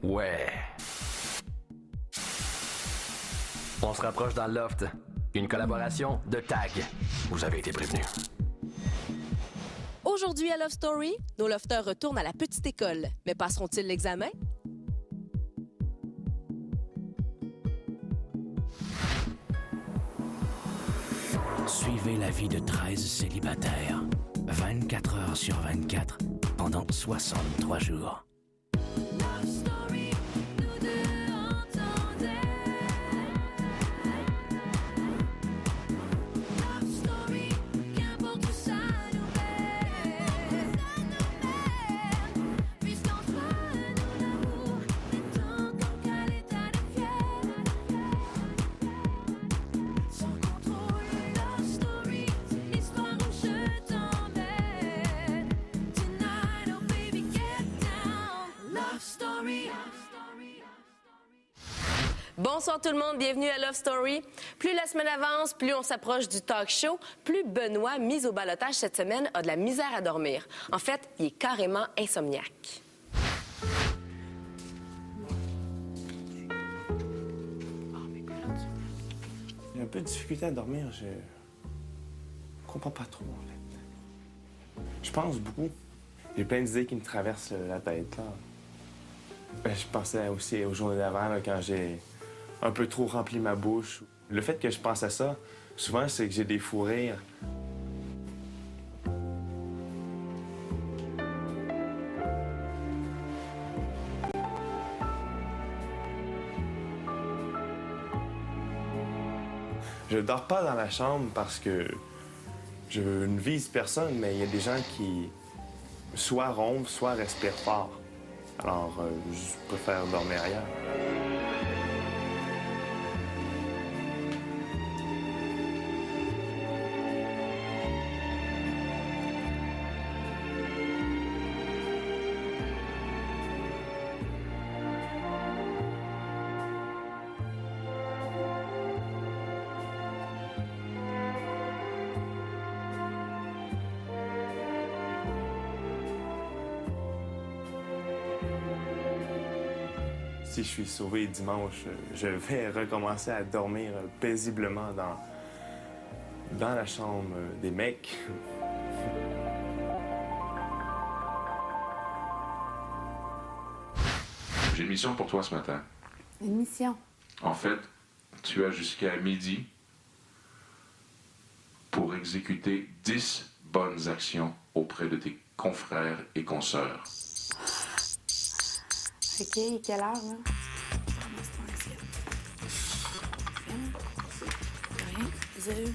Ouais. On se rapproche dans le loft. Une collaboration de TAG. Vous avez été prévenus. Aujourd'hui à Love Story, nos lofters retournent à la petite école. Mais passeront-ils l'examen? Suivez la vie de 13 célibataires. 24 heures sur 24, pendant 63 jours. Bonsoir tout le monde, bienvenue à Love Story. Plus la semaine avance, plus on s'approche du talk show, plus Benoît, mis au ballottage cette semaine, a de la misère à dormir. En fait, il est carrément insomniaque. J'ai un peu de difficulté à dormir, je comprends pas trop en fait. Je pense beaucoup. J'ai plein d'idées qui me traversent la tête là. Je pensais aussi aux journées d'avant là, quand j'ai un peu trop rempli ma bouche. Le fait que je pense à ça, souvent, c'est que j'ai des fous rires. Je dors pas dans la chambre parce que je ne vise personne, mais il y a des gens qui soit ronflent, soit respirent fort. Alors, je préfère dormir ailleurs. Si je suis sauvé dimanche, je vais recommencer à dormir paisiblement dans la chambre des mecs. J'ai une mission pour toi ce matin. Une mission? En fait, tu as jusqu'à midi pour exécuter 10 bonnes actions auprès de tes confrères et consoeurs. OK, quelle heure, là? Rien, zéro.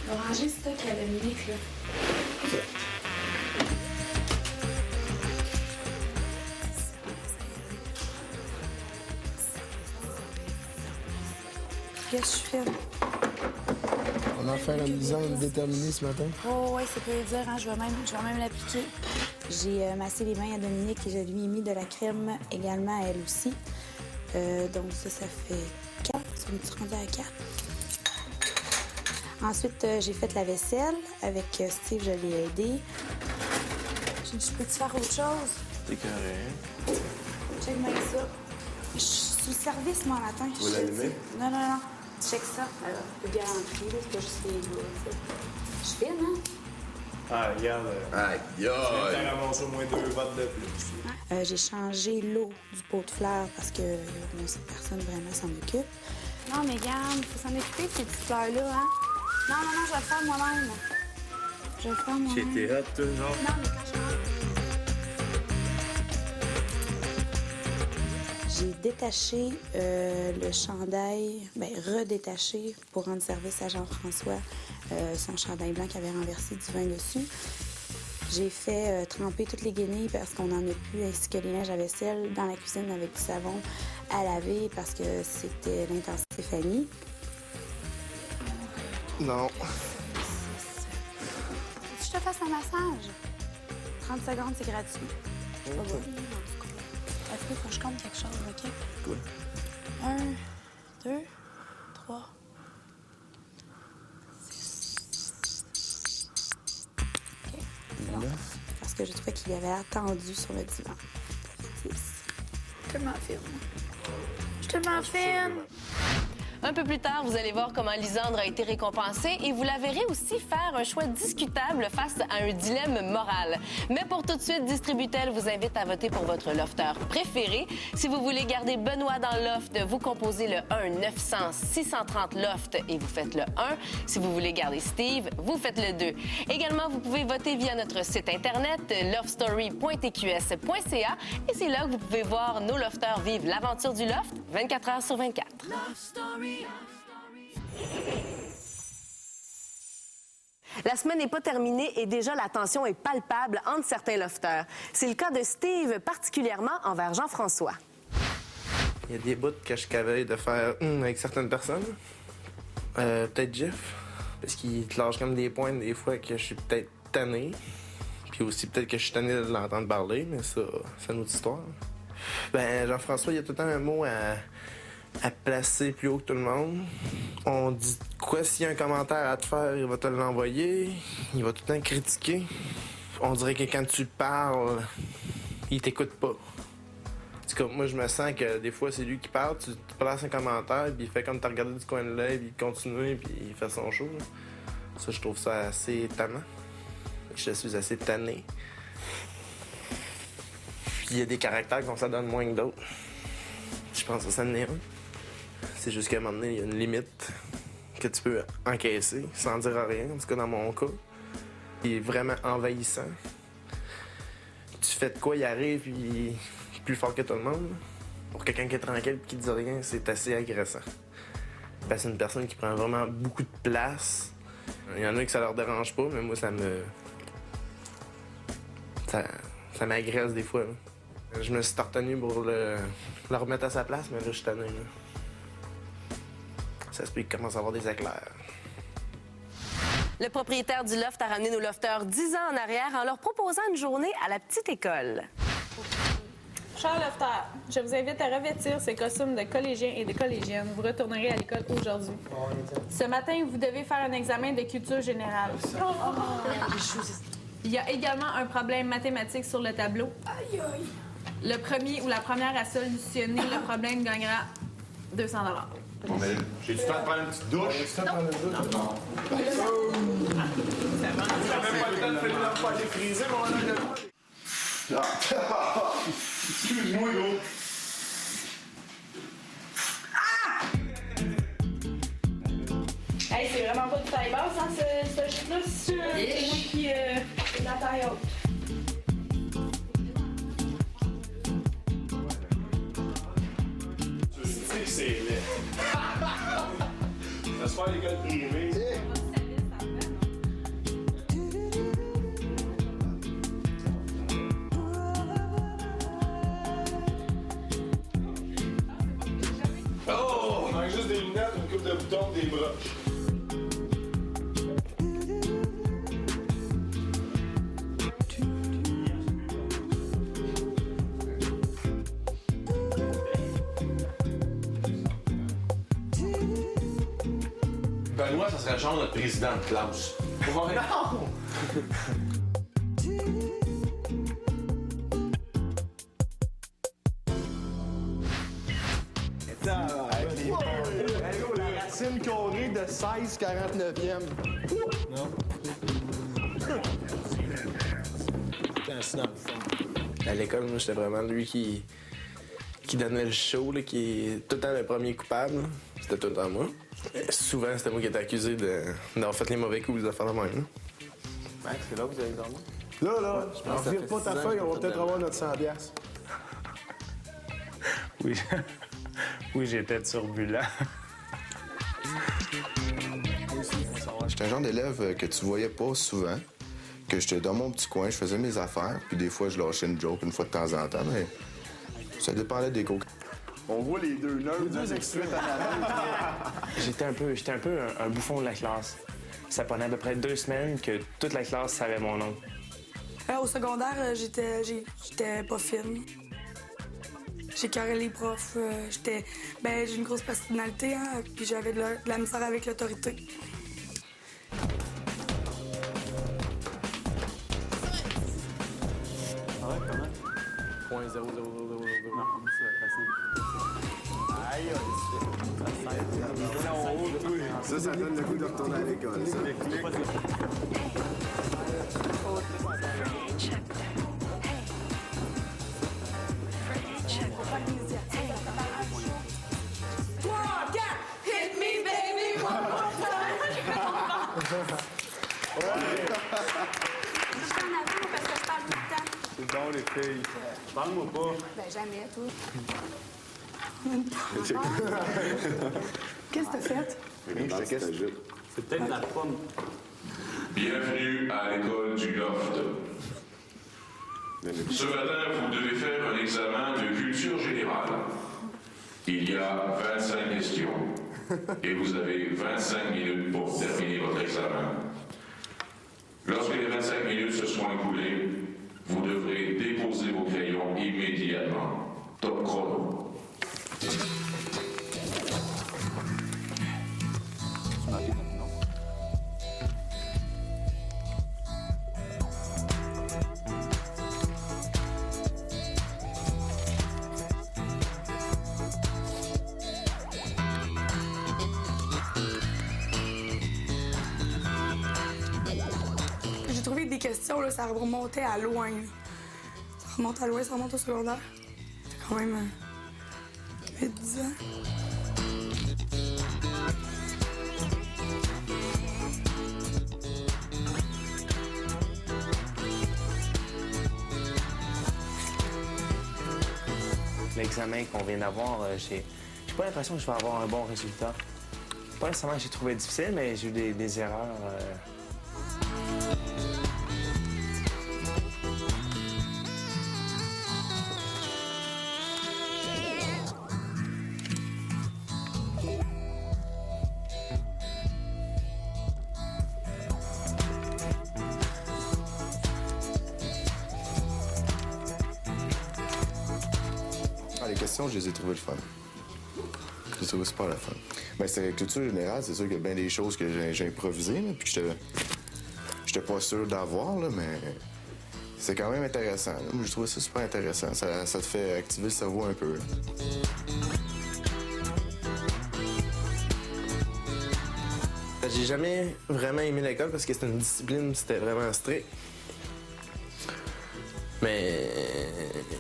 On va ranger ce stock à la minute, là. Qu'est-ce que je fais? On a fait un design déterminé ce matin. Oh, ouais, c'est peu dire, hein? Je vais même l'appliquer. J'ai massé les mains à Dominique et je lui ai mis de la crème également à elle aussi. Donc ça fait 4. Ça me est rendu à 4. Ensuite, j'ai fait la vaisselle. Avec Steve, je l'ai aidé. Je peux-tu faire autre chose? T'es correct. Check-moi ça. Je suis au service, moi, matin. Vous l'allumez? Non. Check ça. Alors, je peux garantir, là, c'est pas juste les doigts, tu sais. Je suis fine, hein? Ah, regarde. Aïe, T'as ramassé au moins 2 votes de plus. J'ai changé l'eau du pot de fleurs parce que personne vraiment s'en occupe. Non, mais regarde, il faut s'en occuper de ces petites fleurs-là, hein? Non, je vais le faire moi-même. Je vais le faire moi-même. J'étais hot, toujours. Non, mais quand je rentre... J'ai détaché le chandail, redétaché pour rendre service à Jean-François, son chandail blanc qui avait renversé du vin dessus. J'ai fait tremper toutes les guenilles parce qu'on n'en a plus, ainsi que les linges à vaisselle dans la cuisine avec du savon à laver parce que c'était l'intense Stéphanie. Non. Si je te fasse un massage, 30 secondes, c'est gratuit. C'est pas bon. Il faut que je compte quelque chose, OK? Cool. 1, 2, 3. OK. C'est bon. Parce que je trouvais qu'il avait attendu sur le divan. 10. tellement fine. Je suis tellement fine. Un peu plus tard, vous allez voir comment Lisandre a été récompensée et vous la verrez aussi faire un choix discutable face à un dilemme moral. Mais pour tout de suite, Distributel vous invite à voter pour votre lofter préféré. Si vous voulez garder Benoît dans le loft, vous composez le 1-900-630 loft et vous faites le 1. Si vous voulez garder Steve, vous faites le 2. Également, vous pouvez voter via notre site internet lovestory.tqs.ca et c'est là que vous pouvez voir nos lofters vivre l'aventure du loft 24 heures sur 24. La semaine n'est pas terminée et déjà la tension est palpable entre certains lofters. C'est le cas de Steve, particulièrement envers Jean-François. Il y a des bouts que je cavais de faire avec certaines personnes. Peut-être Jeff, parce qu'il te lâche comme des points des fois que je suis peut-être tanné. Puis aussi peut-être que je suis tanné de l'entendre parler, mais ça, c'est une autre histoire. Ben, Jean-François, il y a tout le temps un mot à placer plus haut que tout le monde. On dit quoi s'il y a un commentaire à te faire, il va te l'envoyer. Il va tout le temps critiquer. On dirait que quand tu parles, il t'écoute pas. En tout cas, moi, je me sens que des fois, c'est lui qui parle, tu places un commentaire, puis il fait comme t'as regardé du coin de l'œil, puis il continue, puis il fait son show. Là. Ça, je trouve ça assez tannant. Je suis assez tanné. Puis il y a des caractères qu'on s'adonne moins que d'autres. Je pense que ça en est un. C'est juste qu'à un moment donné, il y a une limite que tu peux encaisser sans dire rien, en tout cas dans mon cas. Il est vraiment envahissant. Tu fais de quoi, il arrive, puis il est plus fort que tout le monde. Pour quelqu'un qui est tranquille et qui dit rien, c'est assez agressant. Parce que c'est une personne qui prend vraiment beaucoup de place. Il y en a qui ça leur dérange pas, mais moi, ça m'agresse des fois. Là. Je me suis retenu pour le remettre à sa place, mais là, je suis tanné. Là. Ça se peut qu'il commence à avoir des éclairs. Le propriétaire du loft a ramené nos lofters 10 ans en arrière en leur proposant une journée à la petite école. Chers lofters, je vous invite à revêtir ces costumes de collégiens et de collégiennes. Vous retournerez à l'école aujourd'hui. Ce matin, vous devez faire un examen de culture générale. Il y a également un problème mathématique sur le tableau. Aïe, aïe. Le premier ou la première à solutionner le problème gagnera 200 $. Bon, mais j'ai du temps de prendre une petite douche. Non. T'as même pas le temps de finir de faire défriser, mon homme de excuse-moi, gros. Hey, c'est vraiment pas du taille basse, hein, ce chute-là. C'est moi qui est la taille haute. C'est laid. Ça se fait à l'école privée. Oh! On manque juste des lunettes, une coupe de boutons, des broches. Benoît, ça serait genre notre président de classe. Ouais. Non! La racine carrée de 16,49e. Non. À l'école, moi, j'étais vraiment lui qui donnait le show, là, qui est tout le temps le premier coupable. C'était tout le temps moi. Et souvent, c'était moi qui étais accusé d'avoir fait les mauvais coups, de faire de même. Max, c'est là que vous avez dormi? Là, on vire pas ta feuille, on va peut-être avoir notre 100$. Oui, oui, j'étais turbulent. J'étais un genre d'élève que tu voyais pas souvent, que j'étais dans mon petit coin, je faisais mes affaires, puis des fois, je lâchais une joke une fois de temps en temps, mais ça dépendait des cours. On voit les deux nerfs. Les deux extraits en avant. J'étais un peu un bouffon de la classe. Ça prenait à peu près 2 semaines que toute la classe savait mon nom. Au secondaire, j'étais pas fine. J'ai carré les profs. J'ai une grosse personnalité, hein, puis j'avais de la misère avec l'autorité. .00000. Ça donne le goût de retourner à l'école, ça. Hit me, baby, one more time! Je suis en avant parce que je parle tout le temps. C'est bon, les filles. Parle-moi pas. Ben, jamais, toi. Qu'est-ce que t'as fait? C'est peut-être la pomme. Bienvenue à l'école du Loft. Ce matin, vous devez faire un examen de culture générale. Il y a 25 questions et vous avez 25 minutes pour terminer votre examen. Lorsque les 25 minutes se sont écoulées, vous devrez déposer vos crayons immédiatement. Top chrono. J'ai trouvé des questions, là, ça remontait à loin. Là. Ça remonte à loin, ça remonte au secondaire. C'était quand même 8-10 ans. L'examen qu'on vient d'avoir, j'ai pas l'impression que je vais avoir un bon résultat. Pas nécessairement que j'ai trouvé difficile, mais j'ai eu des erreurs. Les questions, je les ai trouvées le fun. Je les ai trouvées super le fun. Ben, c'était culture générale, c'est sûr qu'il y a bien des choses que j'ai improvisées, là, puis que j'étais pas sûr d'avoir, là, mais c'est quand même intéressant. Là. Moi, je trouvais ça super intéressant. Ça te fait activer le cerveau un peu. Là. J'ai jamais vraiment aimé l'école parce que c'était une discipline, c'était vraiment strict. Mais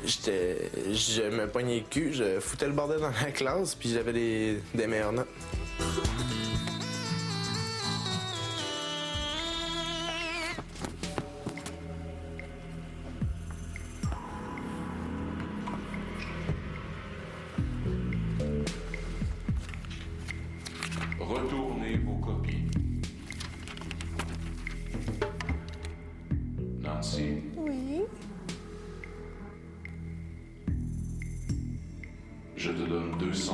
je me pognais le cul, je foutais le bordel dans la classe, puis j'avais des meilleures notes. Retournez vos copies. Nancy. Oui. Je te donne $200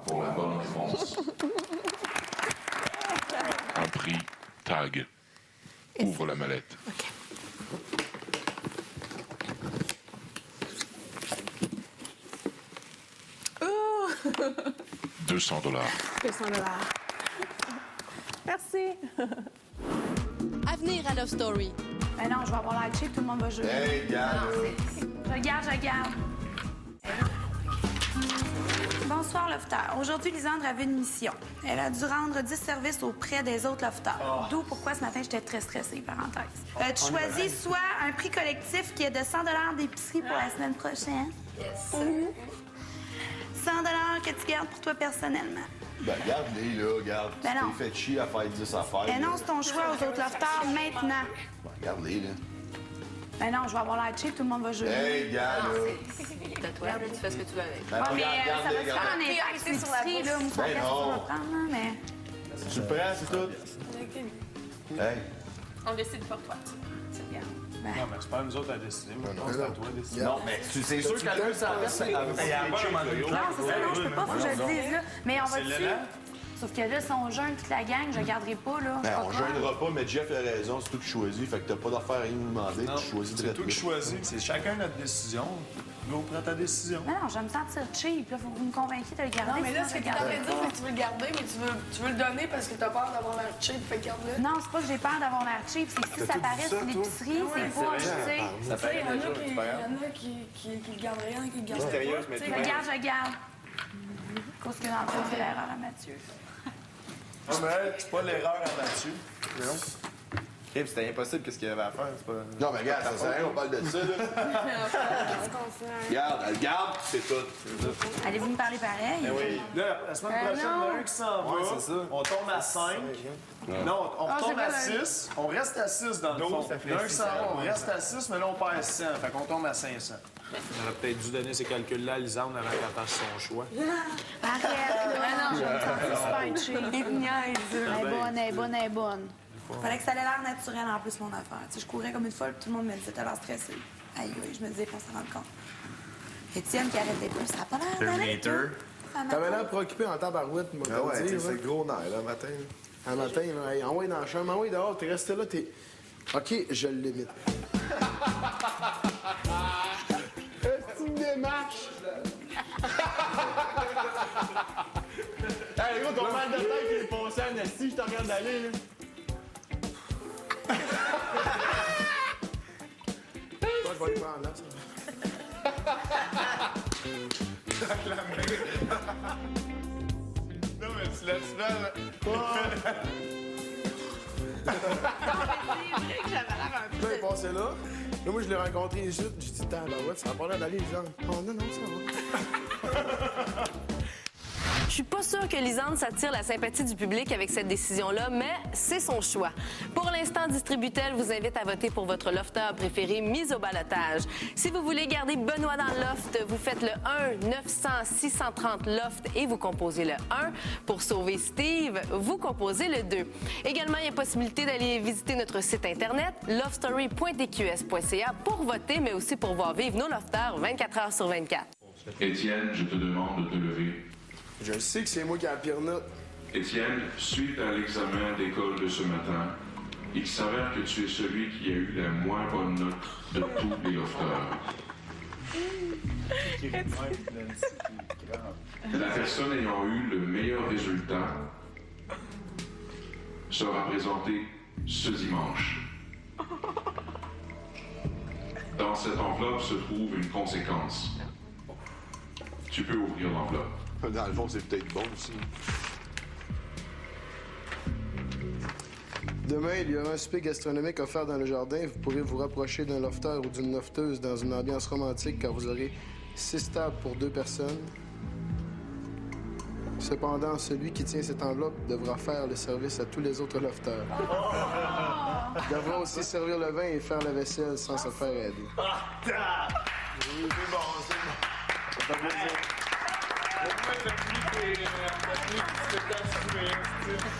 pour la bonne réponse. Un prix tag. Ouvre la mallette. OK. Oh! $200. $200. Merci. Avenir à Love Story. Ben non, je vais avoir l'air cheap, tout le monde va jouer. Hey, regarde! Je garde. Bonsoir, Lofter. Aujourd'hui, Lisandre avait une mission. Elle a dû rendre 10 services auprès des autres Lofters. D'où pourquoi ce matin, j'étais très stressée, parenthèse. Tu choisis soit un prix collectif qui est de 100 $ d'épicerie pour la semaine prochaine. Yes. 100 $ que tu gardes pour toi personnellement. Ben, regarde-les, là, regarde. Ben non. Tu t'es fait chier à faire 10 affaires. Ben non, c'est ton choix aux autres Lofters maintenant. Ben, regarde-les, là. Ben non, je vais avoir l'air cheap, tout le monde va jouer. Hey, regarde, là. C'est à toi, tu fais ce que tu veux avec. Ben, Ouais, mais regarde, ça va se regarde. faire en impact sur l'épicerie, là. Moi, ça Ben reste non. ce qu'on va prendre, là, mais... Tu le prends, c'est tout? Hey. On décide pour toi. C'est bien. Non, mais c'est pas nous autres à décider. Moi, c'est à toi de décider. Non, mais c'est sûr qu'elle veut ça. Non, c'est ça, non, je peux pas, faut que je le dise, là. Mais on va dessus. Sauf que là, si on jeûne toute la gang, je garderai pas, là. Ben, on jeûnera pas, mais Jeff a raison, c'est toi qui choisis. Fait que t'as pas d'affaire à rien nous demander, tu choisis C'est toi qui choisis. C'est chacun notre décision. Go, prends ta décision. Non, je vais me sentir cheap, là. Faut que vous me convainquiez de le garder. Non, mais là, sinon, ce que je tu le t'avais garderai dit, pas. c'est que tu veux le garder, mais tu veux le donner parce que t'as peur d'avoir l'air cheap, fait que garde-le. Non, c'est pas que j'ai peur d'avoir l'air cheap, c'est que si ça paraît sur l'épicerie, c'est pas, tu sais. Ça fait, il y en a qui le gardent rien, qui le gardent Mystérieuse, pas. mais tu sais. Je garde. Cause que dans le fond, c'est l'erreur à Mathieu. Ah, mais c'est pas l'erreur abattue. Non. Okay, c'était impossible, qu'est-ce qu'il y avait à faire? C'est pas... Non, mais regarde, ça sert à rien, on parle de ça, là. Regarde, c'est tout. Allez-vous me parler pareil? Ben oui. Là, la semaine prochaine, il y en a un qui s'en va. Ouais, c'est ça. On tombe à 5. Non, on retombe à 6. On reste à 6 dans le fond. ça fait Il y en a un qui 6 s'en va, on à reste à 6, mais là, on perd 100. Fait qu'on tombe à 500. On aurait peut-être dû donner ces calculs-là à Lisande avant qu'elle fasse son choix. Arrête, là. Non, je me sens super cheap. Il niaise. Elle est bonne. Fallait que ça ait l'air naturel en plus, mon affaire. Tu sais, je courais comme une folle, tout le monde me disait t'as l'air stressée. Aïe, oui, je me disais qu'on s'en rende compte. Étienne qui arrêtait plus, ça n'a pas l'air d'aller. T'avais l'air préoccupé en tabarouette, moi, Ah ouais, dire, c'est le gros nerf, là, matin. Un matin, là, hey, envoie dans la chambre, envoie dehors, t'es resté là, t'es... OK, je le limite. Est-ce une démarche? Hey, gros, ton mal de tête, il est passé à Nasty, je te regarde aller, là. Toi, je vais le prendre, là, ça. Non, mais tu laisses là. C'est vrai que j'avais l'air un peu. Là, il est passé là. Là, moi, je l'ai rencontré ici. J'ai dit, tabarouette, ça va pas l'air d'aller, Lisande. Oh, non, ça va. Je suis pas sûre que Lisande s'attire la sympathie du public avec cette décision-là, mais c'est son choix. Pour l'instant, Distributel vous invite à voter pour votre lofter préféré mis au balotage. Si vous voulez garder Benoît dans le loft, vous faites le 1-900-630 loft et vous composez le 1. Pour sauver Steve, vous composez le 2. Également, il y a possibilité d'aller visiter notre site internet lovestory.tqs.ca pour voter, mais aussi pour voir vivre nos lofters 24 heures sur 24. Étienne, je te demande de te lever. Je sais que c'est moi qui ai la pire note. Étienne, suite à l'examen d'école de ce matin, il s'avère que tu es celui qui a eu la moins bonne note de tous les lofters. La personne ayant eu le meilleur résultat sera présentée ce dimanche. Dans cette enveloppe se trouve une conséquence. Tu peux ouvrir l'enveloppe. Dans le fond, c'est peut-être bon aussi. Demain, il y aura un souper gastronomique offert dans le jardin. Vous pourrez vous rapprocher d'un lofteur ou d'une lofteuse dans une ambiance romantique car vous aurez 6 tables pour 2 personnes. Cependant, celui qui tient cette enveloppe devra faire le service à tous les autres lofteurs. Il devra aussi servir le vin et faire la vaisselle sans se faire aider. C'est bon, c'est bon. Ça fait plaisir.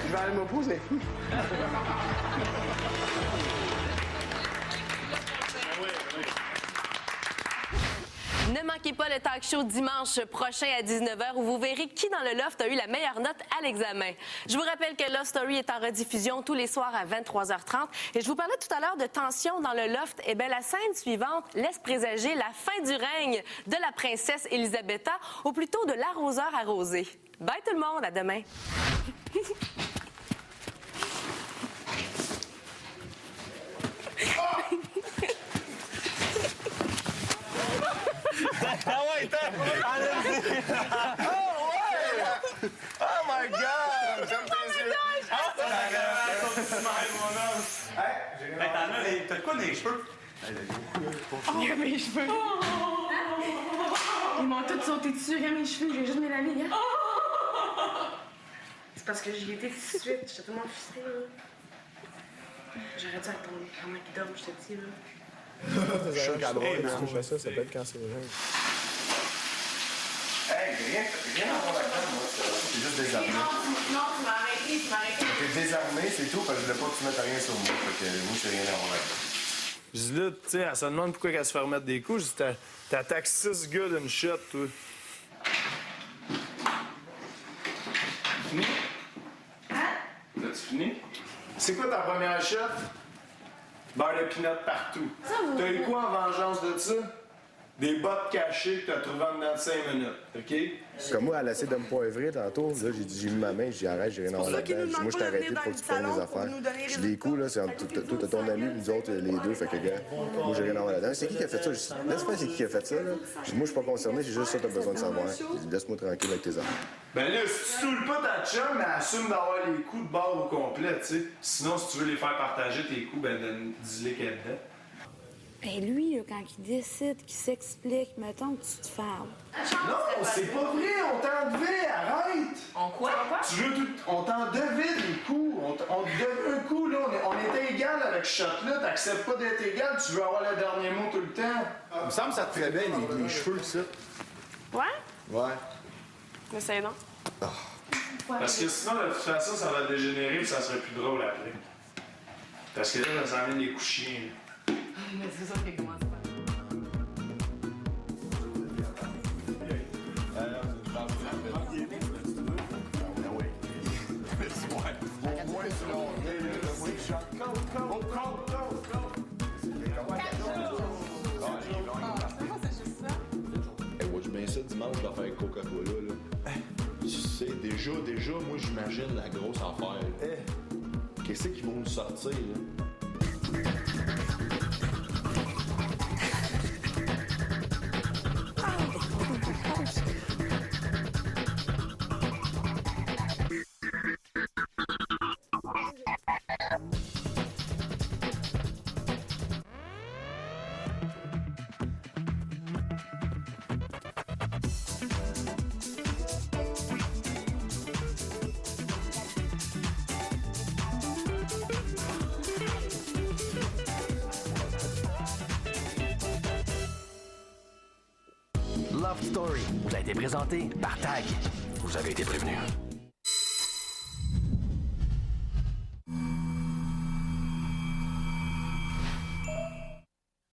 Je vais aller m'opposer. Ne manquez pas le talk show dimanche prochain à 19h où vous verrez qui dans le loft a eu la meilleure note à l'examen. Je vous rappelle que Love Story est en rediffusion tous les soirs à 23h30. Et je vous parlais tout à l'heure de tension dans le loft. Eh bien, la scène suivante laisse présager la fin du règne de la princesse Elisabetta, ou plutôt de l'arroseur arrosé. Bye tout le monde, à demain. Ah ouais, allez-y! Oh ouais! Oh my God! J'aime tes yeux! Hey, t'as de quoi dans les cheveux? Regarde mes cheveux. Ils m'ont tous sauté dessus. Regarde mes cheveux. J'ai juste mis la ligne. C'est parce que j'y étais tout de suite. J'étais tellement frustrée. J'aurais dû attendre pendant qu'ils dorment, je te dis. C'est un cadre, si je fais ça, ça peut être cancérigène. Hey, rien à voir là-dedans, moi. C'est juste désarmé. Non, tu m'as arrêté. T'es désarmé, c'est tout, parce que je voulais pas que tu mettes rien sur moi. Fait que moi, j'ai rien à voir là-dedans. Je dis là, tu sais, elle se demande pourquoi elle se fait remettre des coups. Je dis, t'attaques 6 gars d'une shot, toi. Fini? T'as-tu fini? C'est quoi ta première shot? Beurre de pinot partout. T'as eu quoi en vengeance de ça? des bottes cachées que t'as trouvées en dedans de 5 minutes, OK? Comme moi, elle a essayé de me poivrer tantôt. Là, j'ai mis ma main, j'ai dit arrête, j'ai rien à voir là-dedans. Moi, je t'ai arrêté pour que tu prennes mes affaires. Puis les coups, là, c'est entre toi, t'as ton ami, nous autres, les deux, fait que, gars, moi, j'ai rien à voir là-dedans. C'est qui a fait ça? Laisse faire, c'est qui a fait ça, là? J'ai dit, moi, je suis pas concerné, c'est juste ça que t'as besoin de savoir. J'ai dit, laisse-moi tranquille avec tes affaires. Ben là, si tu saoules pas ta chum, mais assume d'avoir les coups de barre au complet, tu sais. Sinon, si tu veux les faire partager tes coups, ben dis-les qu'elle est dedans. Ben lui, là, quand il décide, qu'il s'explique, mettons que tu te fermes. Non, c'est pas vrai, on t'en devait, arrête! On quoi? Tu veux tout... On t'en devait des coups, on te devait un coup, là, on était égal avec ce shot-là, t'acceptes pas d'être égal, tu veux avoir le dernier mot tout le temps. Il me semble que ça te ferait bien, les cheveux, ça. Ouais? Ouais. Mais c'est non. Parce que sinon, de toute façon, ça va dégénérer et ça serait plus drôle après. Parce que là, ça amène des coups chiens. Mais c'est ça qui commence pas. Watch bien ça dimanche, je vais faire Coca-Cola, là. Tu sais, déjà, moi, j'imagine la grosse affaire. Qu'est-ce qu'ils vont nous sortir, là? Love Story vous a été présenté par TAG. Vous avez été prévenu.